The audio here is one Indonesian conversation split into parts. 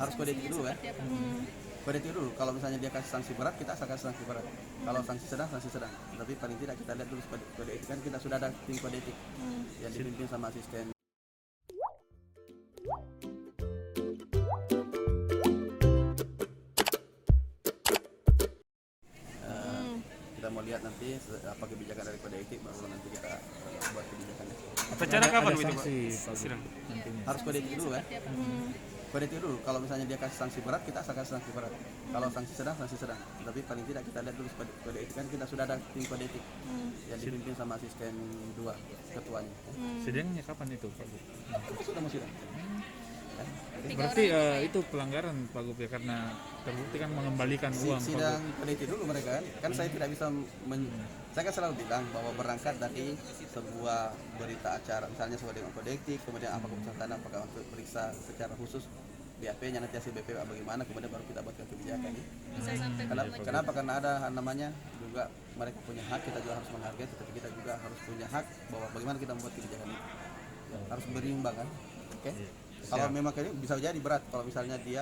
harus kode etik dulu kan. Kode etik dulu. Kalau misalnya dia kasih sanksi berat, kita akan kasih sanksi berat. Kalau sanksi sedang, sanksi sedang. Tapi paling tidak kita lihat dulu kode etik kan, kita sudah ada tim kode etik yang dipimpin sama asisten. Kita mau lihat nanti apa kebijakan dari kode etik, baru nanti kita buat kebijakannya. Acara kapan itu Pak? Sidang. Harus kode etik dulu kan. Kode etik dulu. Kalau misalnya dia kasih sanksi berat, kita akan kasih sanksi berat. Kalau sanksi sedang, sanksi sedang. Tapi paling tidak kita lihat dulu kode etik kan, kita sudah ada tim kode etik yang dipimpin sama asisten 2 ketuanya. Sidangnya kapan itu Pak Gub? Kita sudah mau sidang. Berarti itu pelanggaran Pak Gub ya, karena terbukti kan mengembalikan uang Pak Gub. Sidang kode etik dulu mereka kan saya tidak bisa saya kan selalu bilang bahwa berangkat dari sebuah berita acara, misalnya sesuai dengan kode etik, kemudian apa keputusan tanah, apakah untuk periksa secara khusus BAP-nya, nanti hasil BP bagaimana, kemudian baru kita buat kebijakan. Kenapa? Karena ada namanya juga mereka punya hak, kita juga harus menghargai, tetapi kita juga harus punya hak bahwa bagaimana kita membuat kebijakan itu. Harus berimbang kan. Oke. Kalau memang ini bisa jadi berat kalau misalnya dia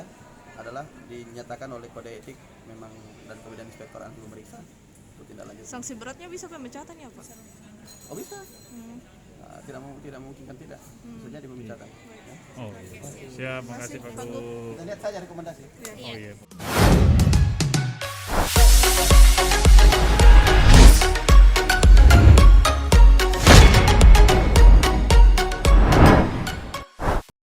adalah dinyatakan oleh kode etik memang, dan kemudian inspektor belum meriksa, itu tidak lanjut. Sanksi beratnya bisa pemecatan ya Pak? Oh bisa. Nah, tidak mungkin kan tidak. Bisa jadi pemecatan. Ya. Oh iya. Siap, makasih Pak Gub. Kita lihat saja rekomendasi. Oh iya.